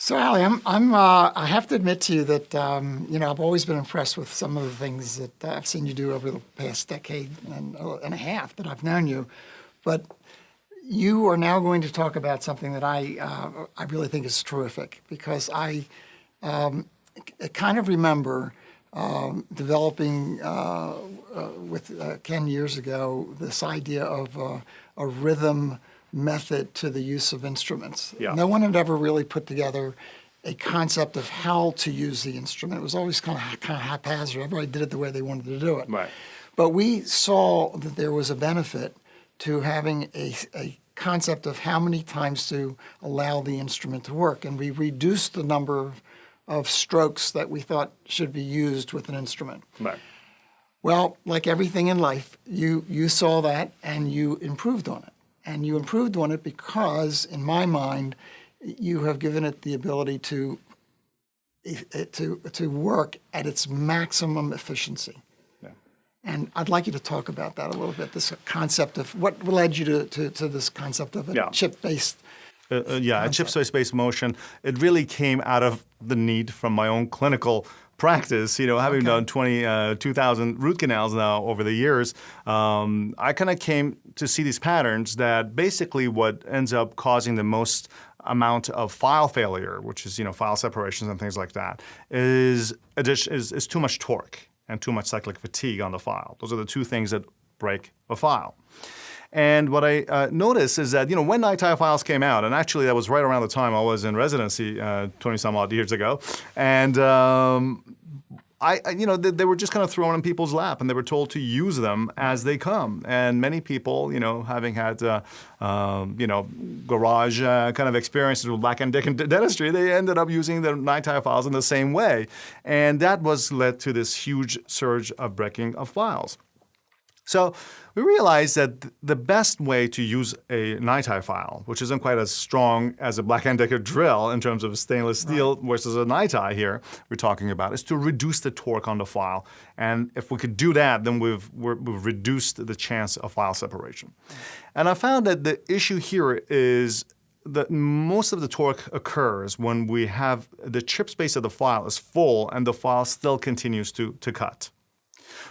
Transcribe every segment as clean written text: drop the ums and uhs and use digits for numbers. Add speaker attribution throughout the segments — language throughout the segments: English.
Speaker 1: So, Ali, I have to admit to you that, I've always been impressed with some of the things that I've seen you do over the past decade and a half that I've known you. But you are now going to talk about something that I really think is terrific, because I kind of remember developing with Ken years ago this idea of a rhythm method to the use of instruments.
Speaker 2: Yeah.
Speaker 1: No one had ever really put together a concept of how to use the instrument. It was always kind of haphazard. Everybody did it the way they wanted to do it.
Speaker 2: Right.
Speaker 1: But we saw that there was a benefit to having a concept of how many times to allow the instrument to work. And we reduced the number of strokes that we thought should be used with an instrument.
Speaker 2: Right.
Speaker 1: Well, like everything in life, you saw that and you improved on it. And you improved on it because, in my mind, you have given it the ability to work at its maximum efficiency.
Speaker 2: Yeah.
Speaker 1: And I'd like you to talk about that a little bit, this concept of what led you to this concept of a chip-based
Speaker 2: a chip space-based motion. It really came out of the need from my own clinical practice, having done 2,000 root canals now over the years. I kind of came to see these patterns that basically what ends up causing the most amount of file failure, which is, file separations and things like that, is too much torque and too much cyclic fatigue on the file. Those are the two things that break a file. And what I noticed is that, when NiTi files came out, and actually that was right around the time I was in residency 20-some odd years ago, and they were just kind of thrown in people's lap, and they were told to use them as they come. And many people, having had, garage kind of experiences with Black & Decker dentistry, they ended up using the NiTi files in the same way. And that led to this huge surge of breaking of files. So we realized that the best way to use a NiTi file, which isn't quite as strong as a Black & Decker drill in terms of stainless steel versus a NiTi here we're talking about, is to reduce the torque on the file. And if we could do that, then we've reduced the chance of file separation. And I found that the issue here is that most of the torque occurs when we have the chip space of the file is full and the file still continues to cut.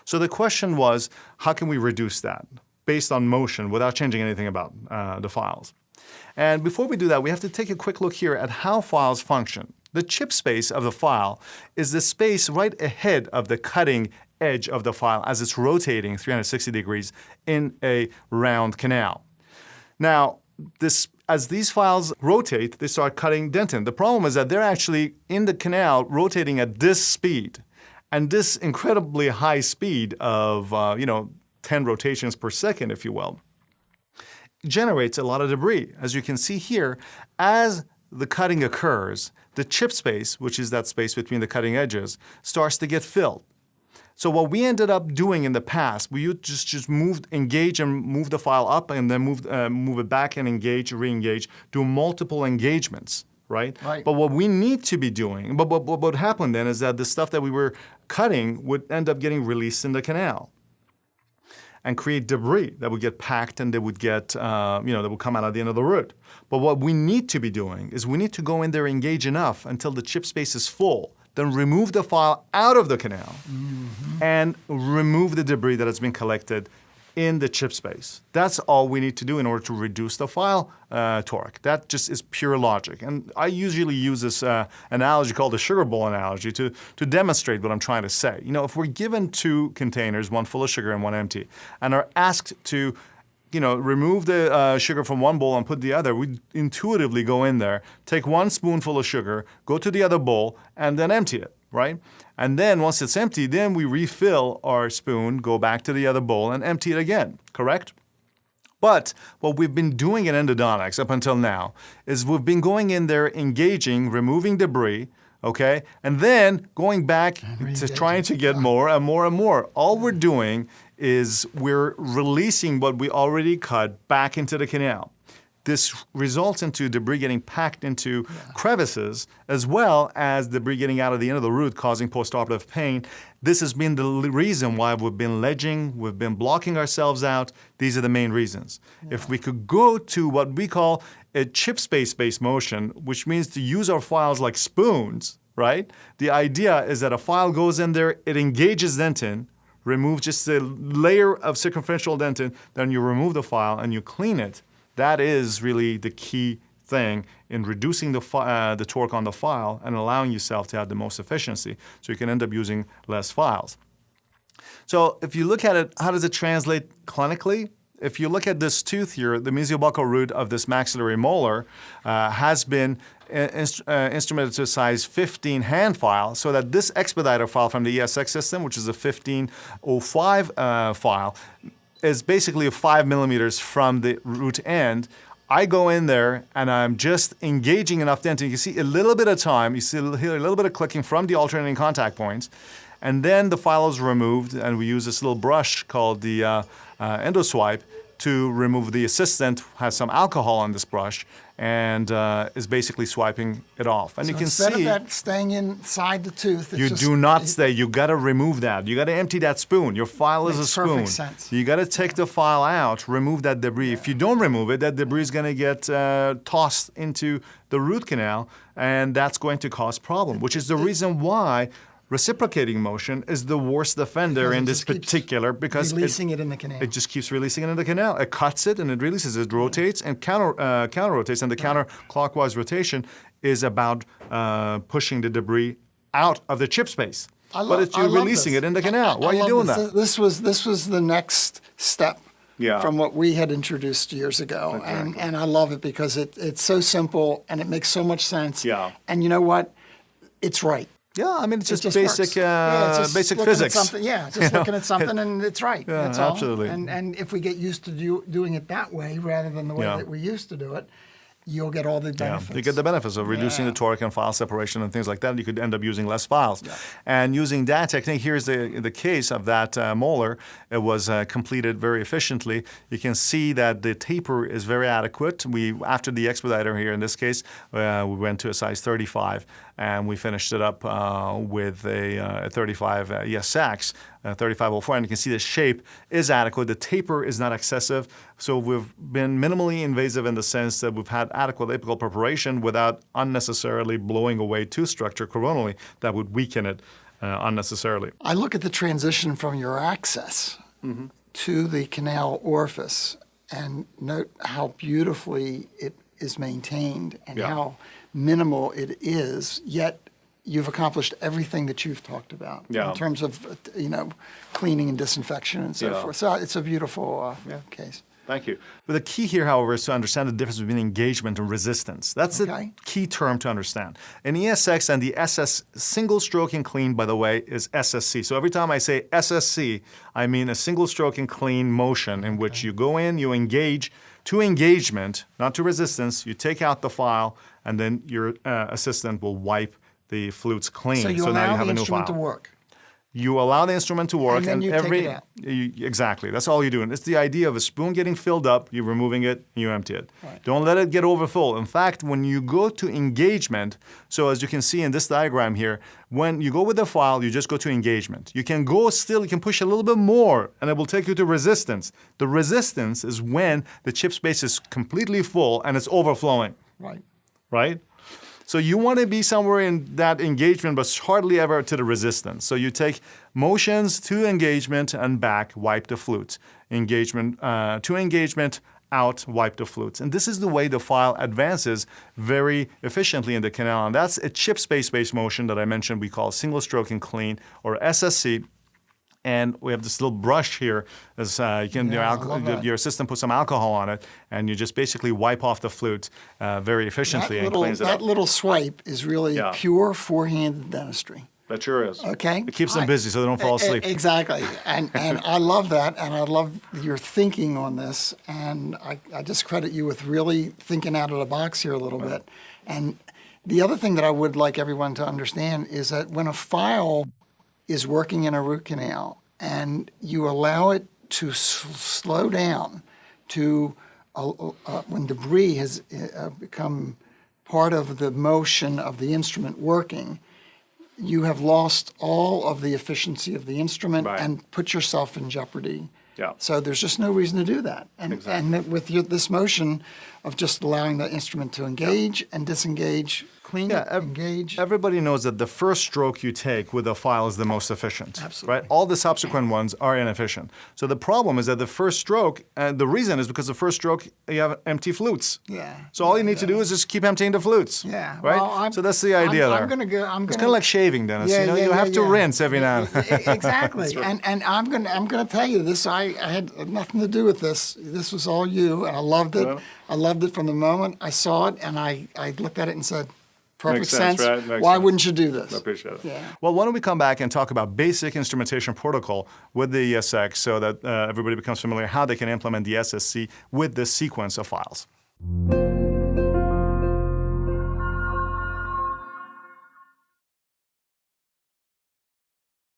Speaker 2: So the question was, how can we reduce that based on motion without changing anything about the files? And before we do that, we have to take a quick look here at how files function. The chip space of the file is the space right ahead of the cutting edge of the file as it's rotating 360 degrees in a round canal. Now, as these files rotate, they start cutting dentin. The problem is that they're actually in the canal rotating at this speed. And this incredibly high speed of 10 rotations per second, if you will, generates a lot of debris. As you can see here, as the cutting occurs, the chip space, which is that space between the cutting edges, starts to get filled. So what we ended up doing in the past, we would just engage and move the file up and then move it back and engage, re-engage, do multiple engagements. Right? But what we need to be doing, but what happened then is that the stuff that we were cutting would end up getting released in the canal and create debris that would get packed and that would get, that would come out at the end of the root. But what we need to be doing is we need to go in there, engage enough until the chip space is full, then remove the file out of the canal and remove the debris that has been collected in the chip space. That's all we need to do in order to reduce the file torque. That just is pure logic. And I usually use this analogy called the sugar bowl analogy to demonstrate what I'm trying to say. If we're given two containers, one full of sugar and one empty, and are asked to remove the sugar from one bowl and put the other, we intuitively go in there, take one spoonful of sugar, go to the other bowl, and then empty it, right? And then once it's empty, then we refill our spoon, go back to the other bowl, and empty it again, correct? But what we've been doing in endodontics up until now is we've been going in there, engaging, removing debris, okay, and then going back to trying to get more and more and more. All we're doing is we're releasing what we already cut back into the canal. this results into debris getting packed into crevices as well as debris getting out of the end of the root causing postoperative pain. This has been the reason why we've been ledging, we've been blocking ourselves out. These are the main reasons. If we could go to what we call a chip space-based motion, which means to use our files like spoons, right? The idea is that a file goes in there, it engages dentin, remove just a layer of circumferential dentin, then you remove the file and you clean it. That is really the key thing in reducing the torque on the file and allowing yourself to have the most efficiency. So you can end up using less files. So if you look at it, how does it translate clinically? If you look at this tooth here, the mesiobuccal root of this maxillary molar has been instrumented to a size 15 hand file, so that this expediter file from the ESX system, which is a 1505 file, is basically 5 millimeters from the root end. I go in there and I'm just engaging enough dentin. You can see a little bit of time, you hear a little bit of clicking from the alternating contact points, and then the file is removed and we use this little brush called the endoswipe to remove the assistant, has some alcohol on this brush, and is basically swiping it off. And
Speaker 1: So
Speaker 2: you can
Speaker 1: instead
Speaker 2: see
Speaker 1: of that staying inside the tooth, it's
Speaker 2: you
Speaker 1: just,
Speaker 2: do not stay. You got to remove that. You got to empty that spoon. Your file is a
Speaker 1: Makes
Speaker 2: spoon.
Speaker 1: perfect sense.
Speaker 2: You got to take the file out, remove that debris. If you don't remove it, that debris is going to get tossed into the root canal, and that's going to cause problem, which is the reason why reciprocating motion is the worst offender
Speaker 1: Because it
Speaker 2: in this
Speaker 1: just keeps
Speaker 2: particular, because
Speaker 1: releasing it in the canal.
Speaker 2: it just keeps releasing it in the canal. It cuts it and it releases it, rotates and counter rotates, and the counterclockwise rotation is about pushing the debris out of the chip space. But it's
Speaker 1: I
Speaker 2: you're
Speaker 1: love
Speaker 2: releasing
Speaker 1: this.
Speaker 2: it in the canal. Why are you
Speaker 1: love
Speaker 2: doing
Speaker 1: this.
Speaker 2: that?
Speaker 1: This was the next step from what we had introduced years ago, and I love it because it's so simple and it makes so much sense.
Speaker 2: Yeah.
Speaker 1: And you know what? It's right.
Speaker 2: Yeah, I mean it's just
Speaker 1: It
Speaker 2: basic
Speaker 1: works. It's just
Speaker 2: basic
Speaker 1: looking at
Speaker 2: physics.
Speaker 1: something- just looking at something and it's right.
Speaker 2: Yeah,
Speaker 1: That's all.
Speaker 2: absolutely.
Speaker 1: And if we get used to doing it that way rather than the way
Speaker 2: Yeah.
Speaker 1: that we used to do it, you'll get all the
Speaker 2: Yeah,
Speaker 1: benefits.
Speaker 2: you get the benefits of reducing the torque and file separation and things like that. You could end up using less files. And using that technique, here's the case of that molar. It was completed very efficiently. You can see that the taper is very adequate. After the expediter here in this case, we went to a size 35 and we finished it up with a 35 ESX, 3504, and you can see the shape is adequate. The taper is not excessive, so we've been minimally invasive in the sense that we've had adequate apical preparation without unnecessarily blowing away tooth structure coronally that would weaken it unnecessarily.
Speaker 1: I look at the transition from your access to the canal orifice and note how beautifully it is maintained and how minimal it is, yet you've accomplished everything that you've talked about in terms of cleaning and disinfection and so forth. So it's a beautiful case.
Speaker 2: Thank you. But the key here, however, is to understand the difference between engagement and resistance. That's the key term to understand. In ESX and the SS single stroke and clean, by the way, is SSC. So every time I say SSC, I mean a single stroke and clean motion in which you go in, you engage to engagement, not to resistance. You take out the file, and then your assistant will wipe the flutes clean.
Speaker 1: So you
Speaker 2: now
Speaker 1: allow
Speaker 2: you have
Speaker 1: the
Speaker 2: a new
Speaker 1: instrument to
Speaker 2: file.
Speaker 1: work.
Speaker 2: You allow the instrument to work,
Speaker 1: And then you take it out.
Speaker 2: Exactly. That's all you're doing. It's the idea of a spoon getting filled up, you're removing it, you empty it.
Speaker 1: Right.
Speaker 2: Don't let it get overfull. In fact, when you go to engagement, so as you can see in this diagram here, when you go with the file, you just go to engagement. You can go still, you can push a little bit more, and it will take you to resistance. The resistance is when the chip space is completely full and it's overflowing.
Speaker 1: Right.
Speaker 2: Right? So you want to be somewhere in that engagement, but hardly ever to the resistance. So you take motions to engagement and back, wipe the flutes. Engagement to engagement, out, wipe the flutes. And this is the way the file advances very efficiently in the canal. And that's a chip space-based motion that I mentioned we call single stroke and clean, or SSC. And we have this little brush here. As you can, your assistant put some alcohol on it, and you just basically wipe off the flute very efficiently and cleans it up.
Speaker 1: That little swipe is really pure four-handed dentistry.
Speaker 2: That sure is.
Speaker 1: Okay.
Speaker 2: It keeps them busy so they don't fall asleep.
Speaker 1: Exactly. And I love that, and I love your thinking on this. And I just credit you with really thinking out of the box here a little bit. And the other thing that I would like everyone to understand is that when a file is working in a root canal and you allow it to slow down to when debris has become part of the motion of the instrument working, you have lost all of the efficiency of the instrument
Speaker 2: Right.
Speaker 1: and put yourself in jeopardy.
Speaker 2: Yeah.
Speaker 1: So there's just no reason to do that. And,
Speaker 2: Exactly.
Speaker 1: and with this motion of just allowing the instrument to engage and disengage, clean it, engage.
Speaker 2: Everybody knows that the first stroke you take with a file is the most efficient.
Speaker 1: Absolutely.
Speaker 2: Right? All the subsequent ones are inefficient. So the problem is that the first stroke, and the reason is because the first stroke, you have empty flutes.
Speaker 1: Yeah.
Speaker 2: So all you need to do is just keep emptying the flutes.
Speaker 1: Yeah.
Speaker 2: Right?
Speaker 1: Well,
Speaker 2: so that's the idea there.
Speaker 1: I'm going to go.
Speaker 2: It's kind of like shaving, Dennis. You have to rinse every now and then.
Speaker 1: Exactly. And I'm going to tell you this. I had nothing to do with this. This was all you, and I loved it.
Speaker 2: Well.
Speaker 1: I loved it from the moment I saw it, and I looked at it and said, perfect
Speaker 2: Makes sense, right? Makes
Speaker 1: Why
Speaker 2: sense.
Speaker 1: wouldn't you do this?
Speaker 2: I appreciate it.
Speaker 1: Yeah.
Speaker 2: Well, why don't we come back and talk about basic instrumentation protocol with the ESX so that everybody becomes familiar how they can implement the SSC with this sequence of files.